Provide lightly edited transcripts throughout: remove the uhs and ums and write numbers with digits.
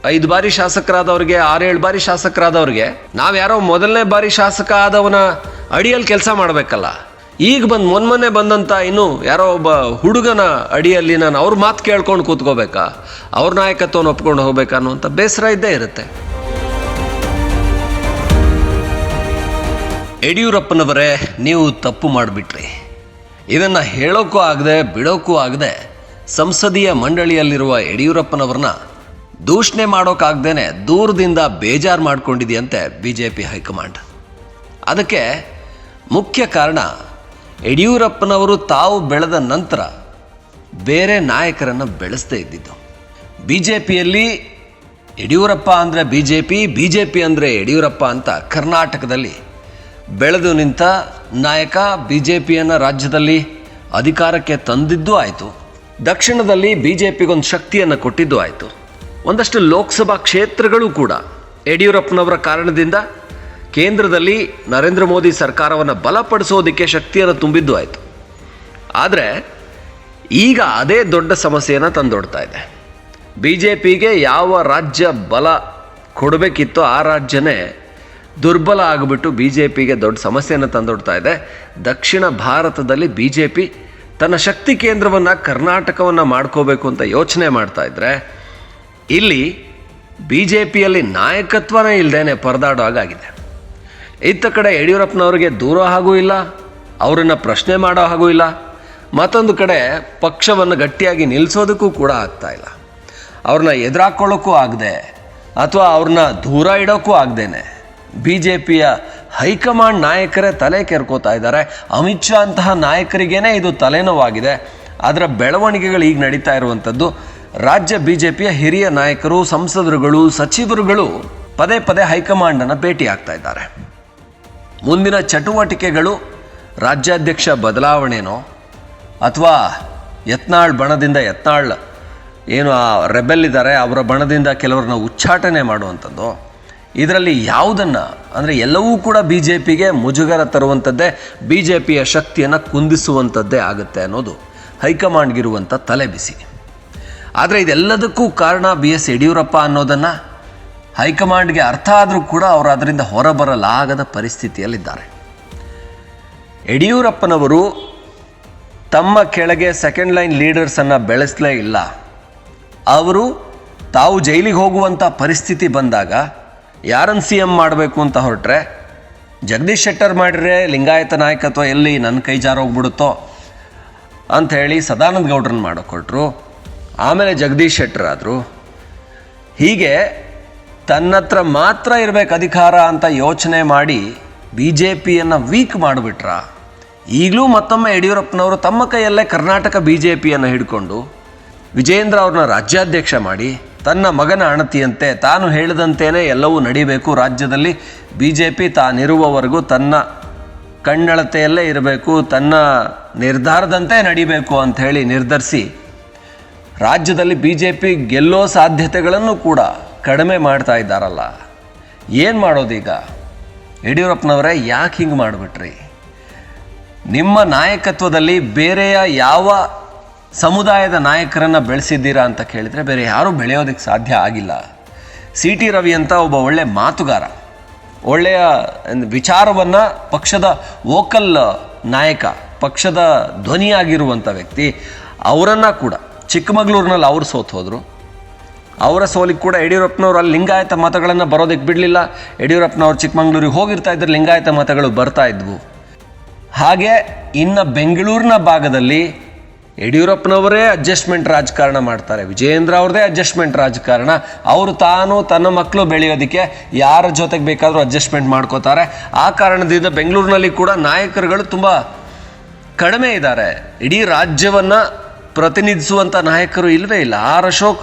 5 ಬಾರಿ ಶಾಸಕರಾದವ್ರಿಗೆ 6-7 ಬಾರಿ ಶಾಸಕರಾದವ್ರಿಗೆ ನಾವು ಯಾರೋ ಮೊದಲನೇ ಬಾರಿ ಶಾಸಕ ಆದವನ ಅಡಿಯಲ್ಲಿ ಕೆಲಸ ಮಾಡಬೇಕಲ್ಲ. ಈಗ ಮೊನ್ನೆ ಬಂದಂಥ ಇನ್ನು ಯಾರೋ ಒಬ್ಬ ಹುಡುಗನ ಅಡಿಯಲ್ಲಿ ನಾನು ಅವ್ರ ಮಾತು ಕೇಳ್ಕೊಂಡು ಕೂತ್ಕೋಬೇಕಾ, ಅವ್ರ ನಾಯಕತ್ವವನ್ನು ಒಪ್ಕೊಂಡು ಹೋಗ್ಬೇಕಾ ಅನ್ನುವಂಥ ಬೇಸರ ಇದ್ದೇ ಇರುತ್ತೆ. ಯಡಿಯೂರಪ್ಪನವರೇ, ನೀವು ತಪ್ಪು ಮಾಡಿಬಿಟ್ರಿ. ಇದನ್ನು ಹೇಳೋಕ್ಕೂ ಆಗದೆ ಬಿಡೋಕ್ಕೂ ಆಗದೆ ಸಂಸದೀಯ ಮಂಡಳಿಯಲ್ಲಿರುವ ಯಡಿಯೂರಪ್ಪನವ್ರನ್ನ ದೂಷಣೆ ಮಾಡೋಕ್ಕಾಗ್ದೇ ದೂರದಿಂದ ಬೇಜಾರು ಮಾಡ್ಕೊಂಡಿದೆಯಂತೆ BJP ಹೈಕಮಾಂಡ್. ಅದಕ್ಕೆ ಮುಖ್ಯ ಕಾರಣ ಯಡಿಯೂರಪ್ಪನವರು ತಾವು ಬೆಳೆದ ನಂತರ ಬೇರೆ ನಾಯಕರನ್ನು ಬೆಳೆಸದೇ ಇದ್ದಿದ್ದು. BJPಯಲ್ಲಿ ಯಡಿಯೂರಪ್ಪ ಅಂದರೆ BJP ಅಂದರೆ ಯಡಿಯೂರಪ್ಪ ಅಂತ ಕರ್ನಾಟಕದಲ್ಲಿ ಬೆಳೆದು ನಿಂತ ನಾಯಕ, BJPಯನ್ನು ರಾಜ್ಯದಲ್ಲಿ ಅಧಿಕಾರಕ್ಕೆ ತಂದಿದ್ದೂ ಆಯಿತು, ದಕ್ಷಿಣದಲ್ಲಿ BJPಗೊಂದು ಶಕ್ತಿಯನ್ನು ಕೊಟ್ಟಿದ್ದೂ ಆಯಿತು. ಒಂದಷ್ಟು ಲೋಕಸಭಾ ಕ್ಷೇತ್ರಗಳು ಕೂಡ ಯಡಿಯೂರಪ್ಪನವರ ಕಾರಣದಿಂದ ಕೇಂದ್ರದಲ್ಲಿ ನರೇಂದ್ರ ಮೋದಿ ಸರ್ಕಾರವನ್ನು ಬಲಪಡಿಸೋದಕ್ಕೆ ಶಕ್ತಿಯನ್ನು ತುಂಬಿದ್ದು ಆಯಿತು. ಆದರೆ ಈಗ ಅದೇ ದೊಡ್ಡ ಸಮಸ್ಯೆಯನ್ನು ತಂದೊಡ್ತಾ ಇದೆ. BJPಗೆ ಯಾವ ರಾಜ್ಯ ಬಲ ಕೊಡಬೇಕಿತ್ತೋ ಆ ರಾಜ್ಯನೇ ದುರ್ಬಲ ಆಗಿಬಿಟ್ಟು BJPಗೆ ದೊಡ್ಡ ಸಮಸ್ಯೆಯನ್ನು ತಂದೊಡ್ತಾ ಇದೆ. ದಕ್ಷಿಣ ಭಾರತದಲ್ಲಿ BJP ತನ್ನ ಶಕ್ತಿ ಕೇಂದ್ರವನ್ನು ಕರ್ನಾಟಕವನ್ನು ಮಾಡ್ಕೋಬೇಕು ಅಂತ ಯೋಚನೆ ಮಾಡ್ತಾ ಇದ್ದರೆ, ಇಲ್ಲಿ BJPಯಲ್ಲಿ ನಾಯಕತ್ವನೇ ಇಲ್ಲದೇನೆ ಪರದಾಡೋ ಹಾಗಾಗಿದೆ. ಇತ್ತ ಕಡೆ ಯಡಿಯೂರಪ್ಪನವ್ರಿಗೆ ದೂರ ಹಾಗೂ ಇಲ್ಲ, ಅವರನ್ನು ಪ್ರಶ್ನೆ ಮಾಡೋ ಹಾಗೂ ಇಲ್ಲ. ಮತ್ತೊಂದು ಕಡೆ ಪಕ್ಷವನ್ನು ಗಟ್ಟಿಯಾಗಿ ನಿಲ್ಲಿಸೋದಕ್ಕೂ ಕೂಡ ಆಗ್ತಾ ಇಲ್ಲ. ಅವ್ರನ್ನ ಎದುರಾಕೊಳ್ಳೋಕ್ಕೂ ಆಗದೆ ಅಥವಾ ಅವ್ರನ್ನ ದೂರ ಇಡೋಕ್ಕೂ ಆಗದೇನೆ BJPಯ ಹೈಕಮಾಂಡ್ ನಾಯಕರೇ ತಲೆ ಕೆರ್ಕೋತಾ ಇದ್ದಾರೆ. ಅಮಿತ್ ಶಾ ಅಂತಹ ನಾಯಕರಿಗೇನೆ ಇದು ತಲೆನೋವಾಗಿದೆ. ಅದರ ಬೆಳವಣಿಗೆಗಳು ಈಗ ನಡೀತಾ ಇರುವಂಥದ್ದು. ರಾಜ್ಯ BJPಯ ಹಿರಿಯ ನಾಯಕರು, ಸಂಸದರುಗಳು, ಸಚಿವರುಗಳು ಪದೇ ಪದೇ ಹೈಕಮಾಂಡನ್ನು ಭೇಟಿ ಆಗ್ತಾ ಇದ್ದಾರೆ. ಮುಂದಿನ ಚಟುವಟಿಕೆಗಳು ರಾಜ್ಯಾಧ್ಯಕ್ಷ ಬದಲಾವಣೆನೋ ಅಥವಾ ಯತ್ನಾಳ್ ಬಣದಿಂದ ಯತ್ನಾಳ್ ಏನು ಆ ರೆಬೆಲ್ ಇದ್ದಾರೆ ಅವರ ಬಣದಿಂದ ಕೆಲವ್ರನ್ನ ಉಚ್ಚಾಟನೆ ಮಾಡುವಂಥದ್ದು, ಇದರಲ್ಲಿ ಯಾವುದನ್ನು ಅಂದರೆ ಎಲ್ಲವೂ ಕೂಡ BJPಗೆ ಮುಜುಗರ ತರುವಂಥದ್ದೇ, BJPಯ ಶಕ್ತಿಯನ್ನು ಕುಂದಿಸುವಂಥದ್ದೇ ಆಗುತ್ತೆ ಅನ್ನೋದು ಹೈಕಮಾಂಡ್ಗಿರುವಂಥ ತಲೆಬಿಸಿ. ಆದರೆ ಇದೆಲ್ಲದಕ್ಕೂ ಕಾರಣ BS ಯಡಿಯೂರಪ್ಪ ಅನ್ನೋದನ್ನು ಹೈಕಮಾಂಡ್ಗೆ ಅರ್ಥ ಆದರೂ ಕೂಡ ಅವರು ಅದರಿಂದ ಹೊರಬರಲಾಗದ ಪರಿಸ್ಥಿತಿಯಲ್ಲಿದ್ದಾರೆ. ಯಡಿಯೂರಪ್ಪನವರು ತಮ್ಮ ಕೆಳಗೆ ಸೆಕೆಂಡ್ ಲೈನ್ ಲೀಡರ್ಸನ್ನು ಬೆಳೆಸಲೇ ಇಲ್ಲ. ಅವರು ತಾವು ಜೈಲಿಗೆ ಹೋಗುವಂಥ ಪರಿಸ್ಥಿತಿ ಬಂದಾಗ ಯಾರನ್ನು CM ಮಾಡಬೇಕು ಅಂತ ಹೊರಟ್ರೆ, ಜಗದೀಶ್ ಶೆಟ್ಟರ್ ಮಾಡಿದ್ರೆ ಲಿಂಗಾಯತ ನಾಯಕತ್ವ ಎಲ್ಲಿ ನನ್ನ ಕೈ ಜಾರೋಗ್ಬಿಡುತ್ತೋ ಅಂಥೇಳಿ ಸದಾನಂದ ಗೌಡ್ರನ್ನ ಮಾಡೋಕೊಟ್ರು. ಆಮೇಲೆ ಜಗದೀಶ್ ಶೆಟ್ಟರ್ ಆದರು. ಹೀಗೆ ತನ್ನತ್ರ ಮಾತ್ರ ಇರಬೇಕು ಅಧಿಕಾರ ಅಂತ ಯೋಚನೆ ಮಾಡಿ BJPಯನ್ನು ವೀಕ್ ಮಾಡಿಬಿಟ್ರ. ಈಗಲೂ ಮತ್ತೊಮ್ಮೆ ಯಡಿಯೂರಪ್ಪನವರು ತಮ್ಮ ಕೈಯಲ್ಲೇ ಕರ್ನಾಟಕ BJPಯನ್ನು ಹಿಡ್ಕೊಂಡು ವಿಜೇಂದ್ರ ಅವ್ರನ್ನ ರಾಜ್ಯಾಧ್ಯಕ್ಷ ಮಾಡಿ ತನ್ನ ಮಗನ ಅಣತಿಯಂತೆ ತಾನು ಹೇಳಿದಂತೆಯೇ ಎಲ್ಲವೂ ನಡಿಬೇಕು, ರಾಜ್ಯದಲ್ಲಿ BJP ತಾನಿರುವವರೆಗೂ ತನ್ನ ಕಣ್ಣಳತೆಯಲ್ಲೇ ಇರಬೇಕು, ತನ್ನ ನಿರ್ಧಾರದಂತೆ ನಡಿಬೇಕು ಅಂಥೇಳಿ ನಿರ್ಧರಿಸಿ ರಾಜ್ಯದಲ್ಲಿ BJP ಗೆಲ್ಲೋ ಸಾಧ್ಯತೆಗಳನ್ನು ಕೂಡ ಕಡಿಮೆ ಮಾಡ್ತಾ ಇದ್ದಾರಲ್ಲ. ಏನು ಮಾಡೋದೀಗ? ಯಡಿಯೂರಪ್ಪನವರೇ, ಯಾಕೆ ಹಿಂಗೆ ಮಾಡಿಬಿಟ್ರಿ? ನಿಮ್ಮ ನಾಯಕತ್ವದಲ್ಲಿ ಬೇರೆಯ ಯಾವ ಸಮುದಾಯದ ನಾಯಕರನ್ನು ಬೆಳೆಸಿದ್ದೀರಾ ಅಂತ ಕೇಳಿದರೆ ಬೇರೆ ಯಾರೂ ಬೆಳೆಯೋದಕ್ಕೆ ಸಾಧ್ಯ ಆಗಿಲ್ಲ. CT ರವಿ ಅಂತ ಒಬ್ಬ ಒಳ್ಳೆಯ ಮಾತುಗಾರ, ಒಳ್ಳೆಯ ವಿಚಾರವನ್ನು ಪಕ್ಷದ ವೋಕಲ್ ನಾಯಕ, ಪಕ್ಷದ ಧ್ವನಿಯಾಗಿರುವಂಥ ವ್ಯಕ್ತಿ, ಅವರನ್ನು ಕೂಡ ಚಿಕ್ಕಮಗಳೂರಿನಲ್ಲಿ ಅವರು ಸೋತು ಹೋದರು. ಅವರ ಸೋಲಿಗೆ ಕೂಡ ಯಡಿಯೂರಪ್ಪನವರು ಅಲ್ಲಿ ಲಿಂಗಾಯತ ಮತಗಳನ್ನು ಬರೋದಕ್ಕೆ ಬಿಡಲಿಲ್ಲ. ಯಡಿಯೂರಪ್ಪನವ್ರು ಚಿಕ್ಕಮಗಳೂರಿಗೆ ಹೋಗಿರ್ತಾ ಇದ್ದರೆ ಲಿಂಗಾಯತ ಮತಗಳು ಬರ್ತಾ ಇದ್ವು. ಹಾಗೆ ಇನ್ನು ಬೆಂಗಳೂರಿನ ಭಾಗದಲ್ಲಿ ಯಡಿಯೂರಪ್ಪನವರೇ ಅಡ್ಜಸ್ಟ್ಮೆಂಟ್ ರಾಜಕಾರಣ ಮಾಡ್ತಾರೆ, ವಿಜಯೇಂದ್ರ ಅವ್ರದ್ದೇ ಅಡ್ಜಸ್ಟ್ಮೆಂಟ್ ರಾಜಕಾರಣ. ಅವರು ತನ್ನ ಮಕ್ಕಳು ಬೆಳೆಯೋದಕ್ಕೆ ಯಾರ ಜೊತೆಗೆ ಬೇಕಾದರೂ ಅಡ್ಜಸ್ಟ್ಮೆಂಟ್ ಮಾಡ್ಕೋತಾರೆ. ಆ ಕಾರಣದಿಂದ ಬೆಂಗಳೂರಿನಲ್ಲಿ ಕೂಡ ನಾಯಕರುಗಳು ತುಂಬ ಕಡಿಮೆ ಇದ್ದಾರೆ. ಇಡೀ ರಾಜ್ಯವನ್ನು ಪ್ರತಿನಿಧಿಸುವಂಥ ನಾಯಕರು ಇಲ್ಲವೇ ಇಲ್ಲ. ಆರ್ ಅಶೋಕ್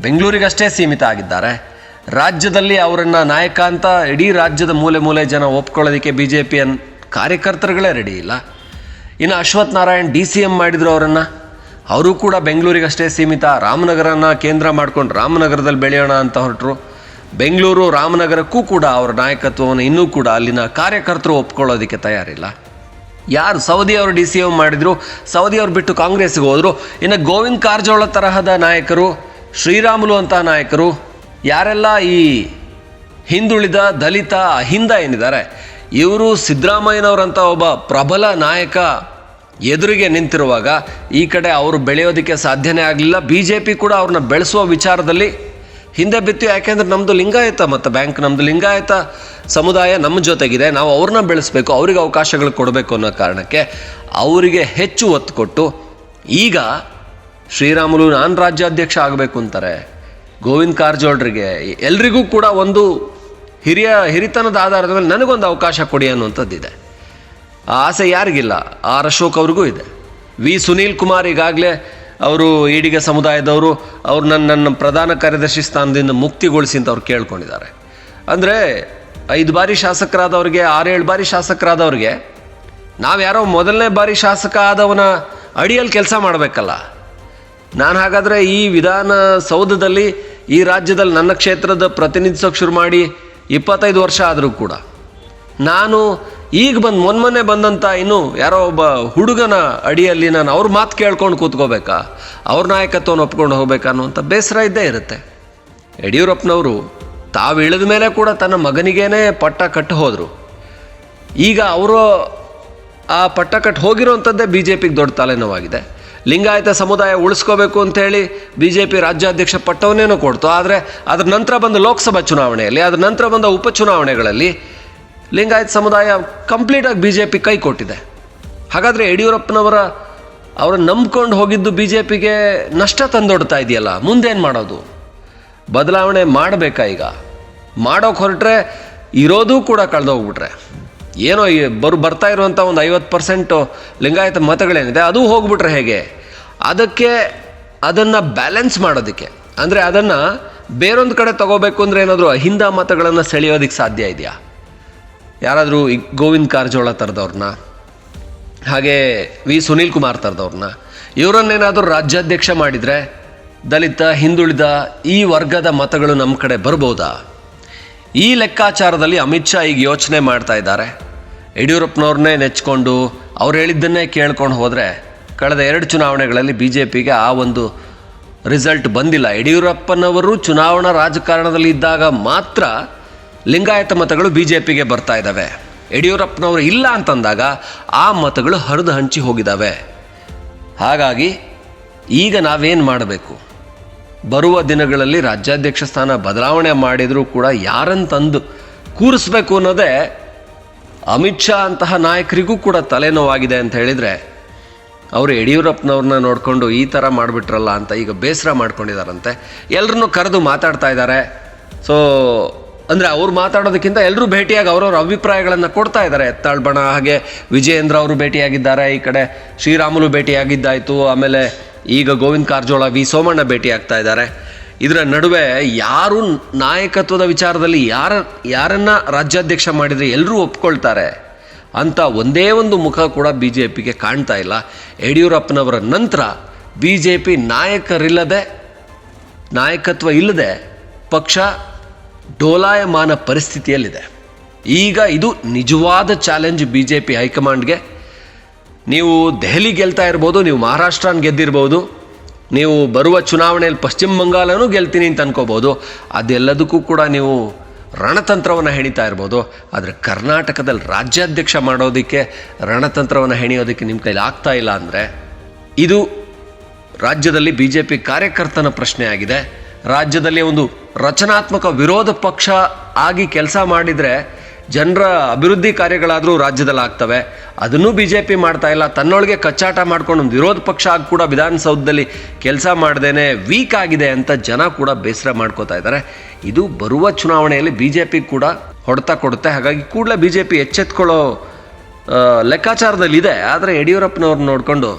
ಬೆಂಗಳೂರಿಗಷ್ಟೇ ಸೀಮಿತ ಆಗಿದ್ದಾರೆ. ರಾಜ್ಯದಲ್ಲಿ ಅವರನ್ನು ನಾಯಕ ಅಂತ ಇಡೀ ರಾಜ್ಯದ ಮೂಲೆ ಮೂಲೆ ಜನ ಒಪ್ಕೊಳ್ಳೋದಕ್ಕೆ BJP ಕಾರ್ಯಕರ್ತರುಗಳೇ ರೆಡಿ ಇಲ್ಲ. ಇನ್ನು ಅಶ್ವಥ್ ನಾರಾಯಣ್ DCM ಮಾಡಿದ್ರು ಅವರನ್ನು, ಅವರು ಕೂಡ ಬೆಂಗಳೂರಿಗಷ್ಟೇ ಸೀಮಿತ. ರಾಮನಗರನ ಕೇಂದ್ರ ಮಾಡ್ಕೊಂಡು ರಾಮನಗರದಲ್ಲಿ ಬೆಳೆಯೋಣ ಅಂತ ಹೊರಟರು. ಬೆಂಗಳೂರು ರಾಮನಗರಕ್ಕೂ ಕೂಡ ಅವರ ನಾಯಕತ್ವವನ್ನು ಇನ್ನೂ ಕೂಡ ಅಲ್ಲಿನ ಕಾರ್ಯಕರ್ತರು ಒಪ್ಕೊಳ್ಳೋದಕ್ಕೆ ತಯಾರಿಲ್ಲ. ಯಾರು ಸೌದಿ ಅವರು DCM ಮಾಡಿದರು, ಸೌದಿ ಅವರು ಬಿಟ್ಟು ಕಾಂಗ್ರೆಸ್ಗೆ ಹೋದರು. ಇನ್ನು ಗೋವಿಂದ್ ಕಾರಜೋಳ ತರಹದ ನಾಯಕರು, ಶ್ರೀರಾಮುಲು ಅಂತಹ ನಾಯಕರು ಯಾರೆಲ್ಲ ಈ ಹಿಂದುಳಿದ ದಲಿತ ಅಹಿಂದ ಏನಿದ್ದಾರೆ, ಇವರು ಸಿದ್ದರಾಮಯ್ಯನವರಂಥ ಒಬ್ಬ ಪ್ರಬಲ ನಾಯಕ ಎದುರಿಗೆ ನಿಂತಿರುವಾಗ ಈ ಕಡೆ ಅವರು ಬೆಳೆಯೋದಕ್ಕೆ ಸಾಧ್ಯನೇ ಆಗಲಿಲ್ಲ. BJP ಕೂಡ ಅವ್ರನ್ನ ಬೆಳೆಸುವ ವಿಚಾರದಲ್ಲಿ ಹಿಂದೆ ಬಿತ್ತು. ಯಾಕೆಂದರೆ ನಮ್ಮದು ಲಿಂಗಾಯತ ಮತ್ತು ಬ್ಯಾಂಕ್, ನಮ್ಮದು ಲಿಂಗಾಯತ ಸಮುದಾಯ ನಮ್ಮ ಜೊತೆಗಿದೆ, ನಾವು ಅವ್ರನ್ನ ಬೆಳೆಸಬೇಕು, ಅವ್ರಿಗೆ ಅವಕಾಶಗಳು ಕೊಡಬೇಕು ಅನ್ನೋ ಕಾರಣಕ್ಕೆ ಅವರಿಗೆ ಹೆಚ್ಚು ಒತ್ತು ಕೊಟ್ಟು ಈಗ ಶ್ರೀರಾಮುಲು ನಾನು ರಾಜ್ಯಾಧ್ಯಕ್ಷ ಆಗಬೇಕು ಅಂತಾರೆ. ಗೋವಿಂದ ಕಾರಜೋಳರಿಗೆ ಎಲ್ರಿಗೂ ಕೂಡ ಒಂದು ಹಿರಿತನದ ಆಧಾರದ ಮೇಲೆ ನನಗೊಂದು ಅವಕಾಶ ಕೊಡಿ ಅನ್ನುವಂಥದ್ದಿದೆ. ಆ ಆಸೆ ಯಾರಿಗಿಲ್ಲ? ಆರ್ ಅಶೋಕ್ ಅವ್ರಿಗೂ ಇದೆ. ವಿ ಸುನೀಲ್ ಕುಮಾರ್ ಈಗಾಗಲೇ ಅವರು ಈಡಿಗ ಸಮುದಾಯದವರು ಅವ್ರು ನನ್ನ ಪ್ರಧಾನ ಕಾರ್ಯದರ್ಶಿ ಸ್ಥಾನದಿಂದ ಮುಕ್ತಿಗೊಳಿಸಿ ಅಂತ ಅವ್ರು ಕೇಳ್ಕೊಂಡಿದ್ದಾರೆ. ಅಂದರೆ 5 ಬಾರಿ ಶಾಸಕರಾದವ್ರಿಗೆ 6-7 ಬಾರಿ ಶಾಸಕರಾದವ್ರಿಗೆ ನಾವು ಯಾರೋ ಮೊದಲನೇ ಬಾರಿ ಶಾಸಕ ಆದವನ ಅಡಿಯಲ್ಲಿ ಕೆಲಸ ಮಾಡಬೇಕಲ್ಲ. ನಾನು ಹಾಗಾದರೆ ಈ ವಿಧಾನಸೌಧದಲ್ಲಿ ಈ ರಾಜ್ಯದಲ್ಲಿ ನನ್ನ ಕ್ಷೇತ್ರದ ಪ್ರತಿನಿಧಿಸೋಕೆ ಶುರು ಮಾಡಿ 25 ವರ್ಷ ಆದರೂ ಕೂಡ ನಾನು ಈಗ ಮೊನ್ನೆ ಬಂದಂಥ ಇನ್ನು ಯಾರೋ ಒಬ್ಬ ಹುಡುಗನ ಅಡಿಯಲ್ಲಿ ನಾನು ಅವ್ರ ಮಾತು ಕೇಳ್ಕೊಂಡು ಕೂತ್ಕೋಬೇಕಾ, ಅವ್ರ ನಾಯಕತ್ವವನ್ನು ಒಪ್ಕೊಂಡು ಹೋಗ್ಬೇಕಾ ಅನ್ನುವಂಥ ಬೇಸರ ಇದ್ದೇ ಇರುತ್ತೆ. ಯಡಿಯೂರಪ್ಪನವರು ತಾವು ಇಳಿದ ಮೇಲೆ ಕೂಡ ತನ್ನ ಮಗನಿಗೇನೆ ಪಟ್ಟ ಕಟ್ಟು ಹೋದರು. ಈಗ ಅವರು ಆ ಪಟ್ಟ ಕಟ್ಟು ಹೋಗಿರೋವಂಥದ್ದೇ BJPಗೆ ದೊಡ್ಡ ತಲೆನೋವಾಗಿದೆ. ಲಿಂಗಾಯತ ಸಮುದಾಯ ಉಳಿಸ್ಕೋಬೇಕು ಅಂಥೇಳಿ BJP ರಾಜ್ಯಾಧ್ಯಕ್ಷ ಪಟ್ಟವನ್ನೇನೋ ಕೊಡ್ತು. ಆದರೆ ಅದರ ನಂತರ ಬಂದ ಲೋಕಸಭಾ ಚುನಾವಣೆಯಲ್ಲಿ, ಅದರ ನಂತರ ಬಂದ ಉಪಚುನಾವಣೆಗಳಲ್ಲಿ ಲಿಂಗಾಯತ ಸಮುದಾಯ ಕಂಪ್ಲೀಟಾಗಿ BJP ಕೈ ಕೊಟ್ಟಿದೆ. ಹಾಗಾದರೆ ಅವ್ರನ್ನ ನಂಬ್ಕೊಂಡು ಹೋಗಿದ್ದು BJPಗೆ ನಷ್ಟ ತಂದೊಡ್ತಾ ಇದೆಯಲ್ಲ, ಮುಂದೇನು ಮಾಡೋದು? ಬದಲಾವಣೆ ಮಾಡಬೇಕಾ? ಈಗ ಮಾಡೋಕೆ ಹೊರಟ್ರೆ ಇರೋದು ಕೂಡ ಕಳೆದೋಗ್ಬಿಟ್ರೆ ಏನೋ ಬರ್ತಾ ಇರುವಂಥ ಒಂದು 50% ಲಿಂಗಾಯತ ಮತಗಳೇನಿದೆ ಅದು ಹೋಗ್ಬಿಟ್ರೆ ಹೇಗೆ? ಅದನ್ನು ಬ್ಯಾಲೆನ್ಸ್ ಮಾಡೋದಕ್ಕೆ, ಅಂದರೆ ಅದನ್ನು ಬೇರೊಂದು ಕಡೆ ತಗೋಬೇಕು ಅಂದರೆ ಏನಾದರೂ ಅಹಿಂದ ಮತಗಳನ್ನು ಸೆಳೆಯೋದಕ್ಕೆ ಸಾಧ್ಯ ಇದೆಯಾ? ಯಾರಾದರೂ ಈ ಗೋವಿಂದ ಕಾರಜೋಳ ಥರದವ್ರನ್ನ, ಹಾಗೆ ವಿ ಸುನೀಲ್ ಕುಮಾರ್ ಥರದವ್ರನ್ನ, ಇವರನ್ನೇನಾದರೂ ರಾಜ್ಯಾಧ್ಯಕ್ಷ ಮಾಡಿದರೆ ದಲಿತ ಹಿಂದುಳಿದ ಈ ವರ್ಗದ ಮತಗಳು ನಮ್ಮ ಕಡೆ ಬರ್ಬೋದಾ? ಈ ಲೆಕ್ಕಾಚಾರದಲ್ಲಿ ಅಮಿತ್ ಶಾ ಈಗ ಯೋಚನೆ ಮಾಡ್ತಾ ಇದ್ದಾರೆ. ಯಡಿಯೂರಪ್ಪನವ್ರನ್ನೇ ನೆಚ್ಕೊಂಡು ಅವ್ರು ಹೇಳಿದ್ದನ್ನೇ ಕೇಳ್ಕೊಂಡು ಹೋದರೆ ಕಳೆದ 2 ಚುನಾವಣೆಗಳಲ್ಲಿ BJPಗೆ ಆ ಒಂದು ರಿಸಲ್ಟ್ ಬಂದಿಲ್ಲ. ಯಡಿಯೂರಪ್ಪನವರು ಚುನಾವಣಾ ರಾಜಕಾರಣದಲ್ಲಿ ಇದ್ದಾಗ ಮಾತ್ರ ಲಿಂಗಾಯತ ಮತಗಳು BJPಗೆ ಬರ್ತಾ ಇದ್ದಾವೆ. ಯಡಿಯೂರಪ್ಪನವರು ಇಲ್ಲ ಅಂತಂದಾಗ ಆ ಮತಗಳು ಹರಿದು ಹಂಚಿ ಹೋಗಿದ್ದಾವೆ. ಹಾಗಾಗಿ ಈಗ ನಾವೇನು ಮಾಡಬೇಕು? ಬರುವ ದಿನಗಳಲ್ಲಿ ರಾಜ್ಯಾಧ್ಯಕ್ಷ ಸ್ಥಾನ ಬದಲಾವಣೆ ಮಾಡಿದರೂ ಕೂಡ ಯಾರನ್ನು ತಂದು ಕೂರಿಸ್ಬೇಕು ಅನ್ನೋದೇ ಅಮಿತ್ ಶಾ ಅಂತಹ ನಾಯಕರಿಗೂ ಕೂಡ ತಲೆನೋವಾಗಿದೆ ಅಂತ ಹೇಳಿದರೆ, ಅವರು ಯಡಿಯೂರಪ್ಪನವ್ರನ್ನ ನೋಡಿಕೊಂಡು ಈ ಥರ ಮಾಡಿಬಿಟ್ರಲ್ಲ ಅಂತ ಈಗ ಬೇಸರ ಮಾಡ್ಕೊಂಡಿದ್ದಾರಂತೆ. ಎಲ್ಲರನ್ನೂ ಕರೆದು ಮಾತಾಡ್ತಾ ಇದ್ದಾರೆ. ಸೊ ಅಂದರೆ ಅವ್ರು ಮಾತಾಡೋದಕ್ಕಿಂತ ಎಲ್ಲರೂ ಭೇಟಿಯಾಗಿ ಅವ್ರವ್ರ ಅಭಿಪ್ರಾಯಗಳನ್ನು ಕೊಡ್ತಾ ಇದ್ದಾರೆ. ಎತ್ತಾಳ್ಬಣ ಹಾಗೆ ವಿಜಯೇಂದ್ರ ಅವರು ಭೇಟಿಯಾಗಿದ್ದಾರೆ, ಈ ಕಡೆ ಶ್ರೀರಾಮುಲು ಭೇಟಿಯಾಗಿದ್ದಾಯಿತು, ಆಮೇಲೆ ಈಗ ಗೋವಿಂದ ಕಾರಜೋಳ, ವಿ ಸೋಮಣ್ಣ ಭೇಟಿಯಾಗ್ತಾ ಇದ್ದಾರೆ. ಇದರ ನಡುವೆ ಯಾರು ನಾಯಕತ್ವದ ವಿಚಾರದಲ್ಲಿ ಯಾರನ್ನ ರಾಜ್ಯಾಧ್ಯಕ್ಷ ಮಾಡಿದರೆ ಎಲ್ಲರೂ ಒಪ್ಕೊಳ್ತಾರೆ ಅಂತ ಒಂದೇ ಒಂದು ಮುಖ ಕೂಡ BJPಗೆ ಕಾಣ್ತಾ ಇಲ್ಲ. ಯಡಿಯೂರಪ್ಪನವರ ನಂತರ BJP ನಾಯಕತ್ವ ಇಲ್ಲದೆ ಪಕ್ಷ ಡೋಲಾಯಮಾನ ಪರಿಸ್ಥಿತಿಯಲ್ಲಿದೆ. ಈಗ ಇದು ನಿಜವಾದ ಚಾಲೆಂಜ್ BJP ಹೈಕಮಾಂಡ್ಗೆ. ನೀವು ದೆಹಲಿ ಗೆಲ್ತಾ ಇರ್ಬೋದು, ನೀವು ಮಹಾರಾಷ್ಟ್ರನ ಗೆದ್ದಿರ್ಬೋದು, ನೀವು ಬರುವ ಚುನಾವಣೆಯಲ್ಲಿ ಪಶ್ಚಿಮ ಬಂಗಾಳನೂ ಗೆಲ್ತೀನಿ ಅಂತ ಅನ್ಕೋಬೋದು, ಅದೆಲ್ಲದಕ್ಕೂ ಕೂಡ ನೀವು ರಣತಂತ್ರವನ್ನು ಹೆಣಿತಾ ಇರ್ಬೋದು. ಆದರೆ ಕರ್ನಾಟಕದಲ್ಲಿ ರಾಜ್ಯಾಧ್ಯಕ್ಷ ಮಾಡೋದಕ್ಕೆ ರಣತಂತ್ರವನ್ನು ಹೆಣಿಯೋದಕ್ಕೆ ನಿಮ್ಮ ಕೈಲಿ ಆಗ್ತಾ ಇಲ್ಲ ಅಂದರೆ ಇದು ರಾಜ್ಯದಲ್ಲಿ BJP ಕಾರ್ಯಕರ್ತನ ಪ್ರಶ್ನೆ ಆಗಿದೆ. ರಾಜ್ಯದಲ್ಲಿ ಒಂದು ರಚನಾತ್ಮಕ ವಿರೋಧ ಪಕ್ಷ ಆಗಿ ಕೆಲಸ ಮಾಡಿದರೆ ಜನರ ಅಭಿವೃದ್ಧಿ ಕಾರ್ಯಗಳಾದರೂ ರಾಜ್ಯದಲ್ಲಿ ಆಗ್ತವೆ. ಅದನ್ನೂ BJP ಮಾಡ್ತಾ ಇಲ್ಲ. ತನ್ನೊಳಗೆ ಕಚ್ಚಾಟ ಮಾಡ್ಕೊಂಡು ಒಂದು ವಿರೋಧ ಪಕ್ಷ ಆಗಿ ಕೂಡ ವಿಧಾನಸೌಧದಲ್ಲಿ ಕೆಲಸ ಮಾಡ್ದೇನೆ ವೀಕ್ ಆಗಿದೆ ಅಂತ ಜನ ಕೂಡ ಬೇಸರ ಮಾಡ್ಕೋತಾ ಇದ್ದಾರೆ. ಇದು ಬರುವ ಚುನಾವಣೆಯಲ್ಲಿ BJP ಕೂಡ ಹೊಡೆತ ಕೊಡುತ್ತೆ. ಹಾಗಾಗಿ ಕೂಡಲೇ BJP ಎಚ್ಚೆತ್ಕೊಳ್ಳೋ ಲೆಕ್ಕಾಚಾರದಲ್ಲಿದೆ. ಆದರೆ ಯಡಿಯೂರಪ್ಪನವ್ರನ್ನ ನೋಡಿಕೊಂಡು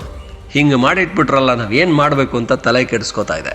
ಹಿಂಗೆ ಮಾಡಿಟ್ಬಿಟ್ರಲ್ಲ, ನಾವೇನು ಮಾಡಬೇಕು ಅಂತ ತಲೆ ಕೆಡಿಸ್ಕೋತಾ ಇದೆ.